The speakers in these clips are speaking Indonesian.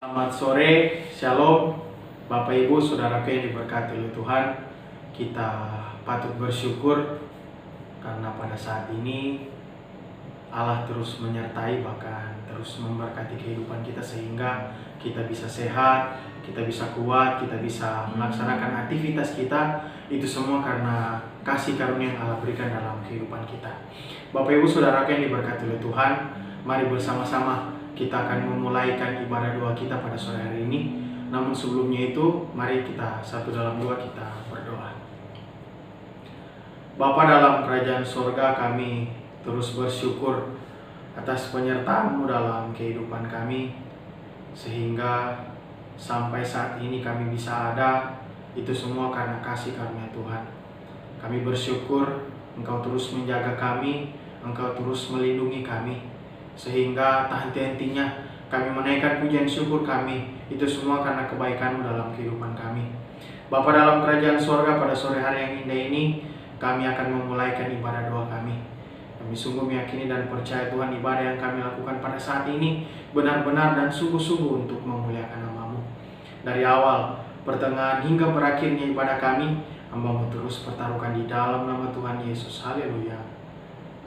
Selamat sore, Shalom, Bapak Ibu, Saudaraku yang diberkati oleh Tuhan. Kita patut bersyukur karena pada saat ini Allah terus menyertai, bahkan terus memberkati kehidupan kita sehingga kita bisa sehat, kita bisa kuat, kita bisa melaksanakan aktivitas kita. Itu semua karena kasih karunia yang Allah berikan dalam kehidupan kita. Bapak Ibu, Saudaraku yang diberkati oleh Tuhan, mari bersama-sama kita akan memulaikan ibadah doa kita pada sore hari ini. Namun sebelumnya itu, mari kita satu dalam doa kita berdoa. Bapa dalam kerajaan sorga, kami terus bersyukur atas penyertaan-Mu dalam kehidupan kami, sehingga sampai saat ini kami bisa ada. Itu semua karena kasih karunia Tuhan. Kami bersyukur Engkau terus menjaga kami, Engkau terus melindungi kami, sehingga tak henti-hentinya kami menaikkan pujian syukur kami. Itu semua karena kebaikan-Mu dalam kehidupan kami. Bapa dalam kerajaan sorga, pada sore hari yang indah ini kami akan memulaikan ibadah doa kami. Kami sungguh meyakini dan percaya Tuhan, ibadah yang kami lakukan pada saat ini benar-benar dan sungguh-sungguh untuk memuliakan nama-Mu. Dari awal, pertengahan hingga berakhirnya ibadah kami, hamba-Mu terus pertaruhkan di dalam nama Tuhan Yesus. Haleluya.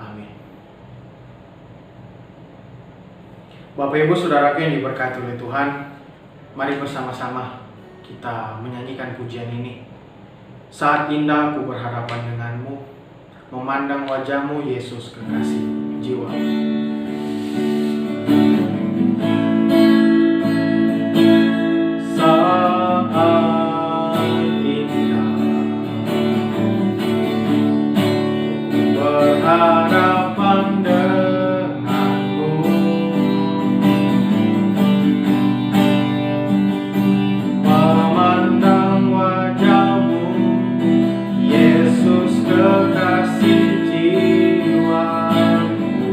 Amin. Bapak Ibu Saudaraku yang diberkati oleh Tuhan, mari bersama-sama kita menyanyikan pujian ini. Saat indah aku berhadapan denganmu, memandang wajah-Mu Yesus kekasih jiwa. Saat indah aku berhadapan denganmu, memandang wajah-Mu Yesus kekasih jiwaku.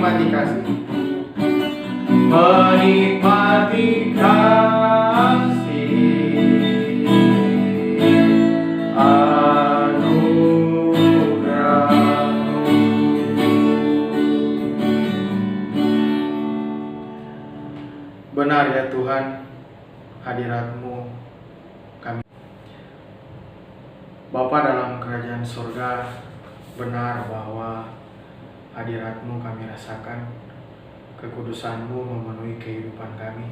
menikmati kasih, menikmati kasih anugerah-Mu. Benar ya Tuhan, hadirat-Mu kami. Bapa dalam kerajaan surga, benar bahwa hadirat-Mu kami rasakan, kekudusan-Mu memenuhi kehidupan kami.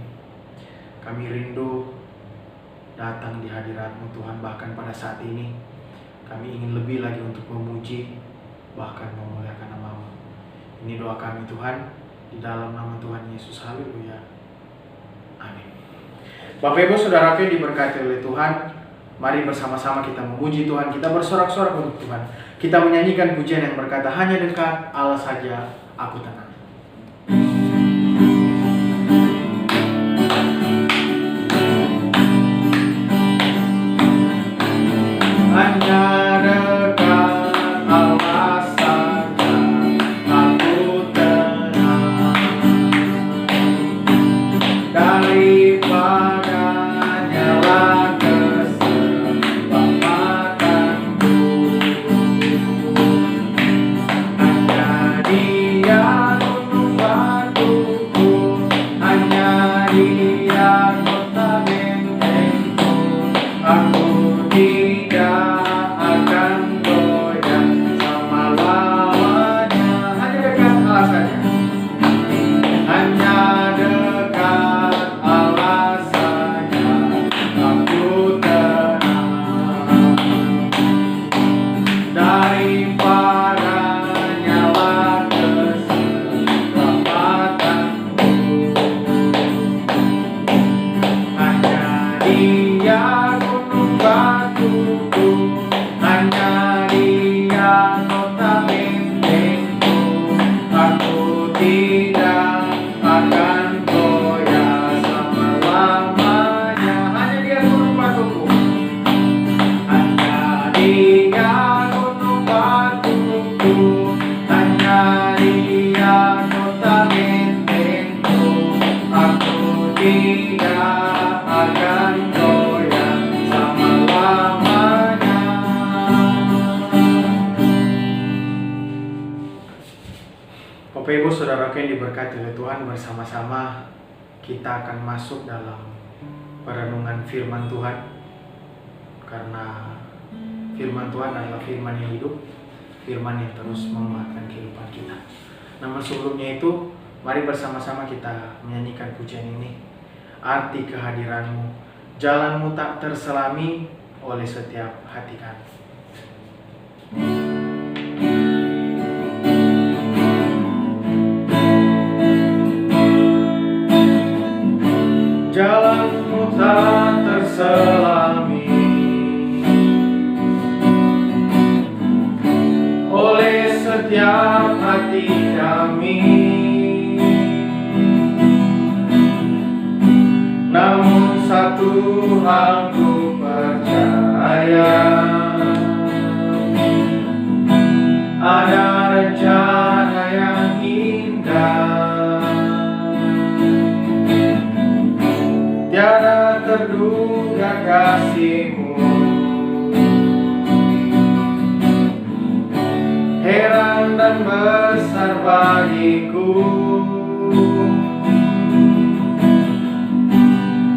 Kami rindu datang di hadirat-Mu Tuhan, bahkan pada saat ini kami ingin lebih lagi untuk memuji, bahkan memuliakan nama-Mu. Ini doa kami Tuhan, di dalam nama Tuhan Yesus, haleluya, amin. Bapak Ibu Saudara yang diberkati oleh Tuhan, mari bersama-sama kita memuji Tuhan, kita bersorak-sorak untuk Tuhan. Kita menyanyikan pujian yang berkata, hanya dekat Allah saja aku tenang. Hanya dekat Allah saja aku tenang, daripada nyala keselamatanku. Hanya Dia gunung batuku, hanya Dia kota bentengku. Aku tidak akan goyah selama-lamanya. Hanya dekat Allah saja, hanya dekat Allah saja aku tenang, daripada nyala keselamatanku. Hanya Dia gunung batuku, hanya Dia kota bentengku. Aku tidak akan goyah selama-lamanya. Hanya Dia gunung batuku, hanya Dia gunung batuku, hanya Dia kota bentengku. Aku tidak akan goyah selama-lamanya. Bapak Ibu Saudara yang diberkati oleh Tuhan, bersama-sama kita akan masuk dalam perenungan firman Tuhan. Karena firman Tuhan adalah firman yang hidup, firman yang terus menguatkan kehidupan kita. Namun sebelumnya itu, mari bersama-sama kita menyanyikan pujian ini. Arti kehadiran-Mu, jalan-Mu tak terselami oleh setiap hati kami. Jalan-Mu tak terselami oleh setiap hati kami. Namun satu hal ku percaya, ada rencana yang indah, tiada terduga kasih-Mu. Heran dan besar bagiku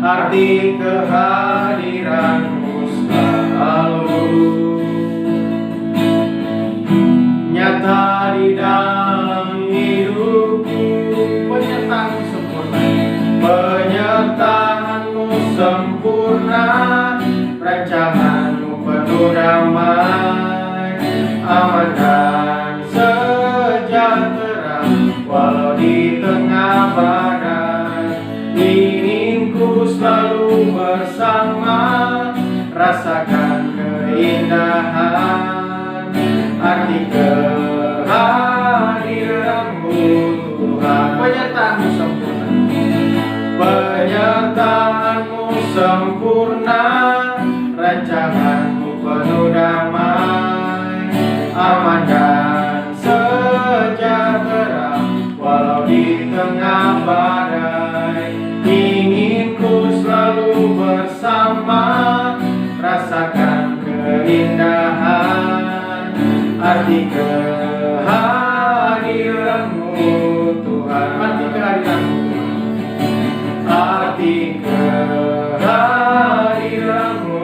arti kehadiran-Mu selalu nyata di dalam hidupku. Penyertaan-Mu sempurna, penyertaan-Mu sempurna, rancangan-Mu penuh damai, aman dan sejahtera walau di tengah badai. Ingin ku selalu bersama, rasakan keindahan arti kehadiran-Mu Tuhan. Penyertaan-Mu sempurna, penyertaan-Mu sempurna, rancangan-Mu penuh damai, aman dan sejahtera Arti kehadiran-Mu Tuhan. Arti kehadiran-Mu. Arti kehadiran-Mu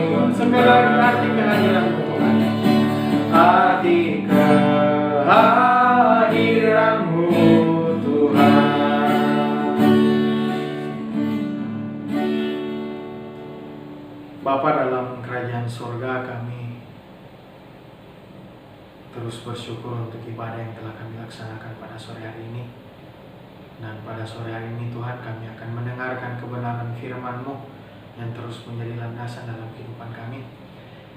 Tuhan. Sekali lagi, arti kehadiran-Mu Tuhan. Arti kehadiran-Mu Tuhan. Bapa dalam kerajaan surga, kami terus bersyukur untuk ibadah yang telah kami laksanakan pada sore hari ini. Dan pada sore hari ini Tuhan, kami akan mendengarkan kebenaran firman-Mu yang terus menjadi landasan dalam kehidupan kami.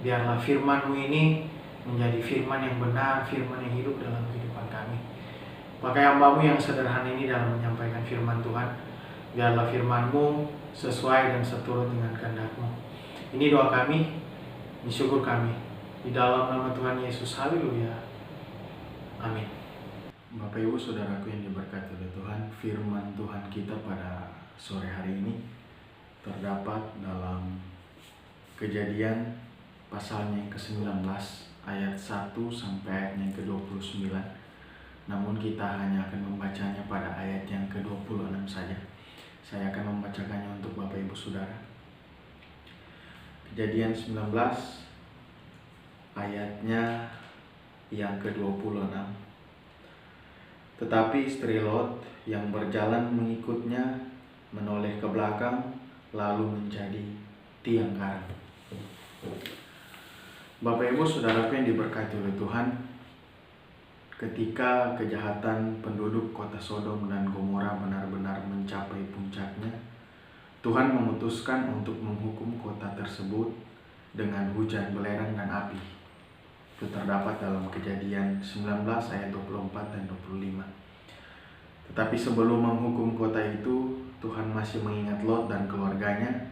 Biarlah firman-Mu ini menjadi firman yang benar, firman yang hidup dalam kehidupan kami. Pakai hamba-Mu yang sederhana ini dalam menyampaikan firman Tuhan. Biarlah firman-Mu sesuai dan seturut dengan kehendak-Mu. Ini doa kami, ini syukur kami. Di dalam nama Tuhan Yesus, haleluya. Amin. Bapak Ibu Saudaraku yang diberkati oleh Tuhan, firman Tuhan kita pada sore hari ini terdapat dalam Kejadian pasalnya yang ke-19 ayat 1 sampai ayatnya yang ke-29. Namun kita hanya akan membacanya pada ayat yang ke-26 saja. Saya akan membacakannya untuk Bapak Ibu Saudara. Kejadian 19 ayatnya yang ke-26. Tetapi istri Lot yang berjalan mengikutnya menoleh ke belakang lalu menjadi tiang karang. Bapak Ibu Saudaraku yang diberkati oleh Tuhan, ketika kejahatan penduduk kota Sodom dan Gomora benar-benar mencapai puncaknya, Tuhan memutuskan untuk menghukum kota tersebut dengan hujan belerang dan api. Itu terdapat dalam Kejadian 19 ayat 24 dan 25. Tetapi sebelum menghukum kota itu, Tuhan masih mengingat Lot dan keluarganya,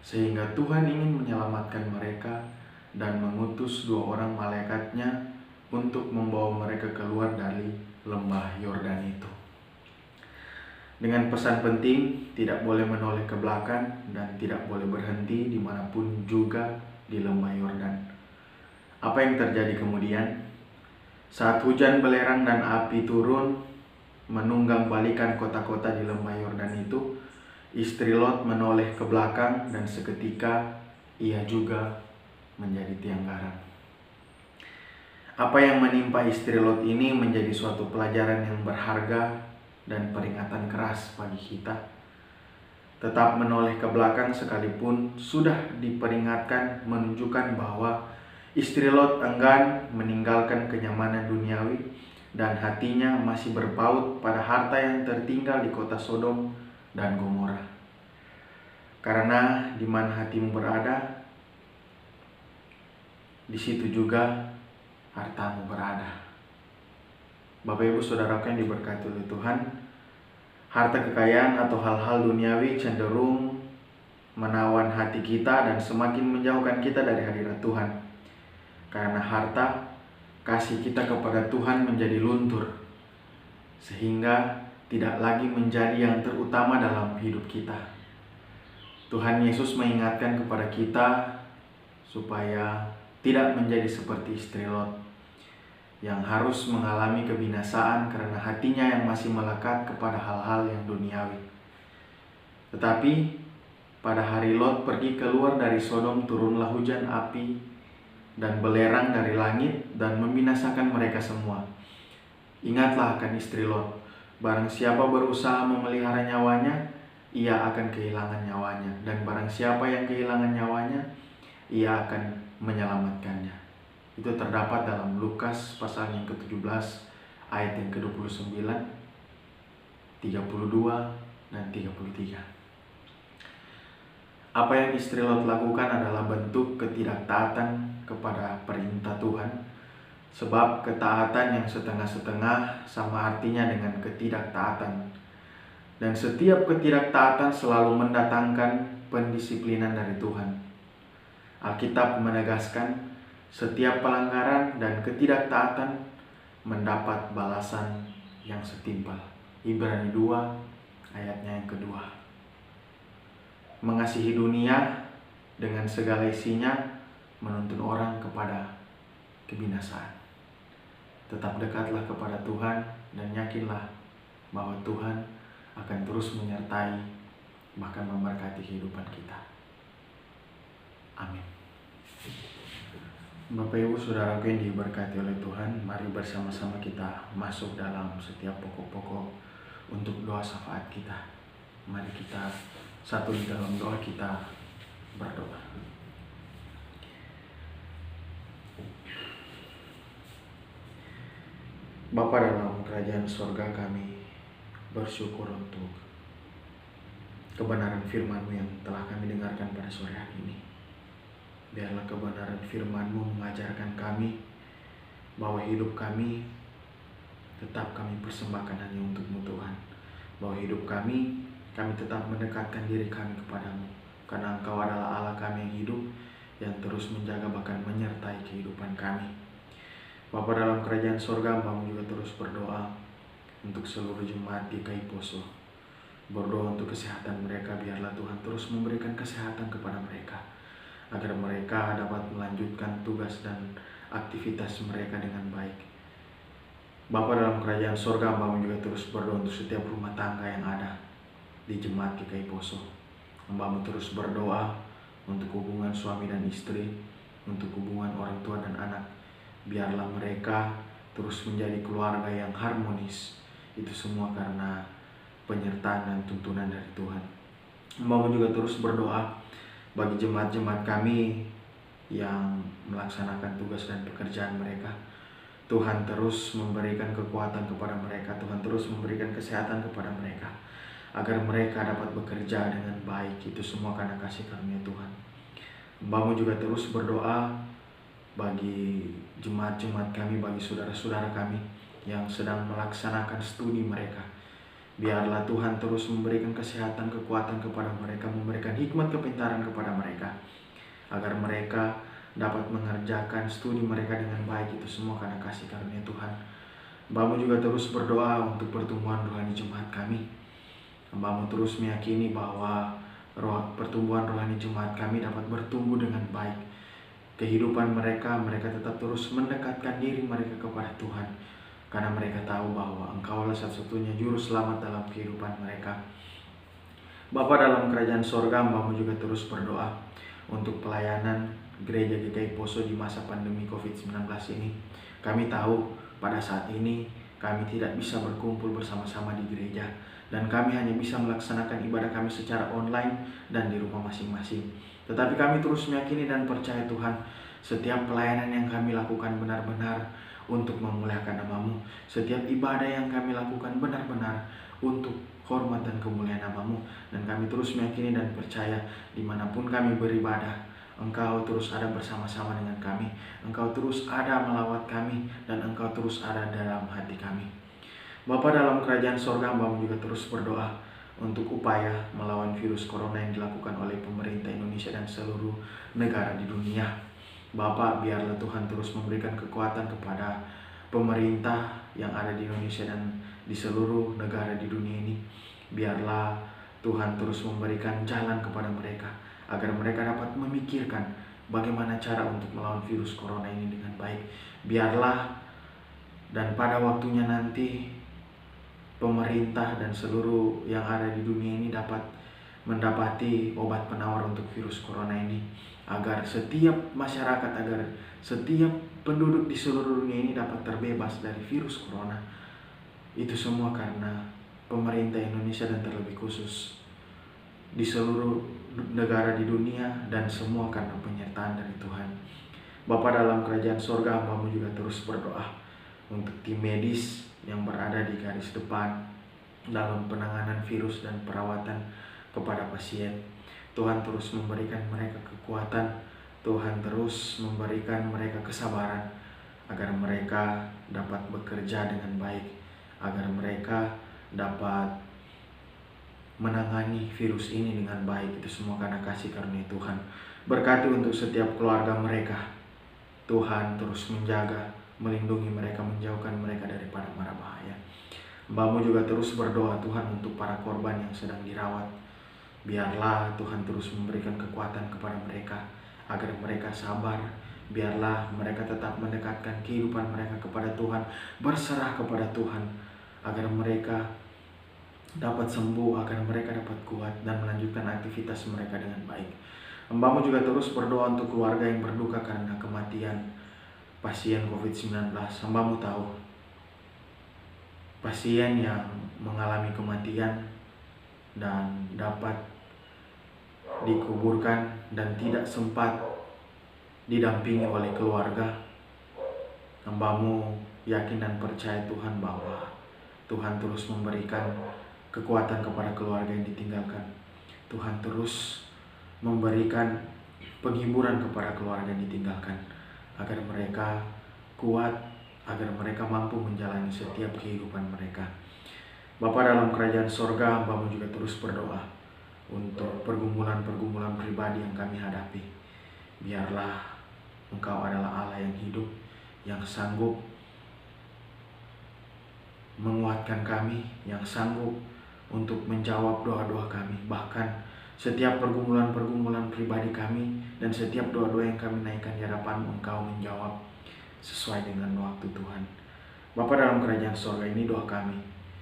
sehingga Tuhan ingin menyelamatkan mereka dan mengutus 2 orang malaikatnya untuk membawa mereka keluar dari lembah Yordan itu. Dengan pesan penting, tidak boleh menoleh ke belakang dan tidak boleh berhenti dimanapun juga di lembah Yordan. Apa yang terjadi kemudian? Saat hujan belerang dan api turun menunggang balikan kota-kota di lembah Yordan itu, istri Lot menoleh ke belakang dan seketika ia juga menjadi tiang karang. Apa yang menimpa istri Lot ini menjadi suatu pelajaran yang berharga dan peringatan keras bagi kita. Tetap menoleh ke belakang sekalipun sudah diperingatkan, menunjukkan bahwa istri Lot enggan meninggalkan kenyamanan duniawi dan hatinya masih berpaut pada harta yang tertinggal di kota Sodom dan Gomora. Karena di mana hatimu berada, di situ juga hartamu berada. Bapak Ibu Saudaraku yang diberkati oleh Tuhan, harta kekayaan atau hal-hal duniawi cenderung menawan hati kita dan semakin menjauhkan kita dari hadirat Tuhan. Karena harta, kasih kita kepada Tuhan menjadi luntur, sehingga tidak lagi menjadi yang terutama dalam hidup kita. Tuhan Yesus mengingatkan kepada kita supaya tidak menjadi seperti istri Lot yang harus mengalami kebinasaan karena hatinya yang masih melekat kepada hal-hal yang duniawi. Tetapi pada hari Lot pergi keluar dari Sodom, turunlah hujan api dan belerang dari langit dan membinasakan mereka semua. Ingatlah akan istri Lot, barang siapa berusaha memelihara nyawanya, ia akan kehilangan nyawanya, dan barang siapa yang kehilangan nyawanya, ia akan menyelamatkannya. Itu terdapat dalam Lukas pasal yang ke-17 ayat yang ke-29, 32 dan 33. Apa yang istri Lot lakukan adalah bentuk ketidaktaatan kepada perintah Tuhan. Sebab ketaatan yang setengah-setengah sama artinya dengan ketidaktaatan. Dan setiap ketidaktaatan selalu mendatangkan pendisiplinan dari Tuhan. Alkitab menegaskan setiap pelanggaran dan ketidaktaatan mendapat balasan yang setimpal. Ibrani 2 ayatnya yang kedua. Mengasihi dunia dengan segala isinya menuntun orang kepada kebinasaan. Tetap dekatlah kepada Tuhan dan yakinlah bahwa Tuhan akan terus menyertai bahkan memberkati kehidupan kita. Amin. Bapak Ibu Saudaraku yang diberkati oleh Tuhan, mari bersama-sama kita masuk dalam setiap pokok-pokok untuk doa syafaat kita. Mari kita satu di dalam doa, kita berdoa. Bapa dalam kerajaan sorga, kami bersyukur untuk kebenaran firman-Mu yang telah kami dengarkan pada sore hari ini. Biarlah kebenaran firman-Mu mengajarkan kami bahwa hidup kami tetap kami persembahkan hanya untuk-Mu Tuhan. Bahwa hidup kami tetap mendekatkan diri kami kepadamu. Karena Engkau adalah Allah kami yang hidup, yang terus menjaga bahkan menyertai kehidupan kami. Bapa dalam kerajaan sorga, Hamba-Mu juga terus berdoa untuk seluruh jemaat GKI Poso. Berdoa untuk kesehatan mereka, biarlah Tuhan terus memberikan kesehatan kepada mereka, agar mereka dapat melanjutkan tugas dan aktivitas mereka dengan baik. Bapa dalam kerajaan sorga, Hamba-Mu juga terus berdoa untuk setiap rumah tangga yang ada di jemaat GKI Poso. Hamba-Mu terus berdoa untuk hubungan suami dan istri, untuk hubungan orang tua dan anak. Biarlah mereka terus menjadi keluarga yang harmonis. Itu semua karena penyertaan dan tuntunan dari Tuhan. Hamba-Mu juga terus berdoa bagi jemaat-jemaat kami yang melaksanakan tugas dan pekerjaan mereka. Tuhan terus memberikan kekuatan kepada mereka, Tuhan terus memberikan kesehatan kepada mereka, agar mereka dapat bekerja dengan baik. Itu semua karena kasih karunia Tuhan. Hamba-Mu juga terus berdoa bagi jemaat-jemaat kami, bagi saudara-saudara kami yang sedang melaksanakan studi mereka. Biarlah Tuhan terus memberikan kesehatan, kekuatan kepada mereka, memberikan hikmat kepintaran kepada mereka, agar mereka dapat mengerjakan studi mereka dengan baik. Itu semua karena kasih karunia Tuhan. Hamba-Mu juga terus berdoa untuk pertumbuhan rohani jemaat kami. Hamba-Mu terus meyakini bahwa pertumbuhan rohani jemaat kami dapat bertumbuh dengan baik. Kehidupan mereka tetap terus mendekatkan diri mereka kepada Tuhan, karena mereka tahu bahwa Engkau adalah satu-satunya juru selamat dalam kehidupan mereka. Bapa dalam kerajaan sorga, Hamba-Mu juga terus berdoa untuk pelayanan gereja GKI Poso di masa pandemi COVID-19 ini. Kami tahu pada saat ini kami tidak bisa berkumpul bersama-sama di gereja, dan kami hanya bisa melaksanakan ibadah kami secara online dan di rumah masing-masing. Tetapi kami terus meyakini dan percaya Tuhan, setiap pelayanan yang kami lakukan benar-benar untuk memuliakan nama-Mu. Setiap ibadah yang kami lakukan benar-benar untuk hormat dan kemuliaan nama-Mu. Dan kami terus meyakini dan percaya dimanapun kami beribadah, Engkau terus ada bersama-sama dengan kami. Engkau terus ada melawat kami, dan Engkau terus ada dalam hati kami. Bapa dalam kerajaan sorga, Hamba-Mu juga terus berdoa untuk upaya melawan virus corona yang dilakukan oleh pemerintah Indonesia dan seluruh negara di dunia. Bapa, biarlah Tuhan terus memberikan kekuatan kepada pemerintah yang ada di Indonesia dan di seluruh negara di dunia ini. Biarlah Tuhan terus memberikan jalan kepada mereka, agar mereka dapat memikirkan bagaimana cara untuk melawan virus corona ini dengan baik. Biarlah dan pada waktunya nanti pemerintah dan seluruh yang ada di dunia ini dapat mendapati obat penawar untuk virus corona ini, agar setiap masyarakat, agar setiap penduduk di seluruh dunia ini dapat terbebas dari virus corona. Itu semua karena pemerintah Indonesia dan terlebih khusus di seluruh negara di dunia, dan semua karena penyertaan dari Tuhan. Bapa dalam kerajaan sorga, Hamba-Mu juga terus berdoa untuk tim medis yang berada di garis depan dalam penanganan virus dan perawatan kepada pasien. Tuhan terus memberikan mereka kekuatan, Tuhan terus memberikan mereka kesabaran, agar mereka dapat bekerja dengan baik, agar mereka dapat menangani virus ini dengan baik. Itu semua karena kasih karunia Tuhan. Berkati untuk setiap keluarga mereka. Tuhan terus menjaga, melindungi mereka, menjauhkan mereka daripada mara bahaya. Hamba-Mu juga terus berdoa Tuhan untuk para korban yang sedang dirawat. Biarlah Tuhan terus memberikan kekuatan kepada mereka, agar mereka sabar, Biarlah mereka tetap mendekatkan kehidupan mereka kepada Tuhan, berserah kepada Tuhan, agar mereka dapat sembuh, agar mereka dapat kuat dan melanjutkan aktivitas mereka dengan baik. Hamba-Mu juga terus berdoa untuk keluarga yang berduka karena kematian pasien COVID-19. Hamba-Mu tahu pasien yang mengalami kematian dan dapat dikuburkan dan tidak sempat didampingi oleh keluarga. Hamba-Mu yakin dan percaya Tuhan bahwa Tuhan terus memberikan kekuatan kepada keluarga yang ditinggalkan. Tuhan terus memberikan penghiburan kepada keluarga yang ditinggalkan, agar mereka kuat, agar mereka mampu menjalani setiap kehidupan mereka. Bapa dalam kerajaan sorga, Hamba-Mu juga terus berdoa untuk pergumulan-pergumulan pribadi yang kami hadapi. Biarlah Engkau adalah Allah yang hidup, yang sanggup menguatkan kami, yang sanggup untuk menjawab doa-doa kami. Bahkan setiap pergumulan-pergumulan pribadi kami dan setiap doa-doa yang kami naikkan di hadapan Engkau menjawab sesuai dengan waktu Tuhan. Bapa dalam kerajaan sorga, ini doa kami,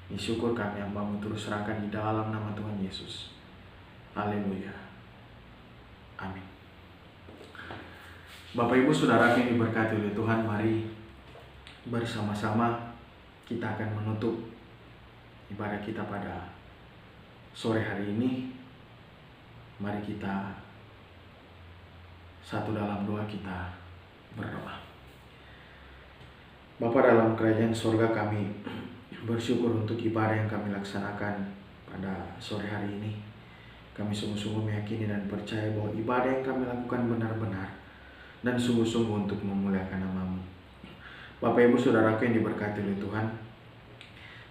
ini syukur kami, Hamba-Mu terus serahkan di dalam nama Tuhan Yesus. Haleluya. Amin. Bapak Ibu Saudara yang diberkati oleh Tuhan, mari bersama-sama kita akan menutup ibadah kita pada sore hari ini. Mari kita satu dalam doa kita berdoa. Bapa dalam kerajaan sorga, kami bersyukur untuk ibadah yang kami laksanakan pada sore hari ini. Kami sungguh-sungguh meyakini dan percaya bahwa ibadah yang kami lakukan benar-benar dan sungguh-sungguh untuk memuliakan nama-Mu. Bapak Ibu Saudaraku yang diberkati oleh Tuhan,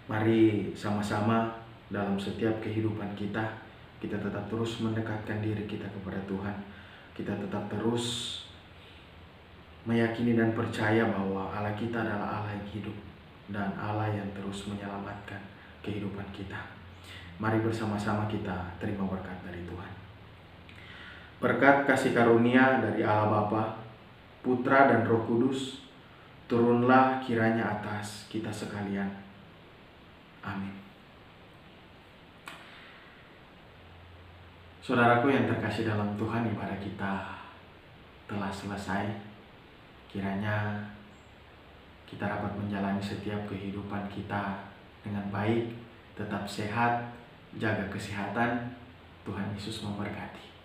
mari sama-sama dalam setiap kehidupan kita tetap terus mendekatkan diri kita kepada Tuhan. Kita tetap terus meyakini dan percaya bahwa Allah kita adalah Allah yang hidup dan Allah yang terus menyelamatkan kehidupan kita. Mari bersama-sama kita terima berkat dari Tuhan. Berkat kasih karunia dari Allah Bapa, Putra dan Roh Kudus turunlah kiranya atas kita sekalian. Amin. Saudaraku yang terkasih dalam Tuhan, ibadah kita telah selesai. Kiranya kita dapat menjalani setiap kehidupan kita dengan baik, tetap sehat, jaga kesehatan. Tuhan Yesus memberkati.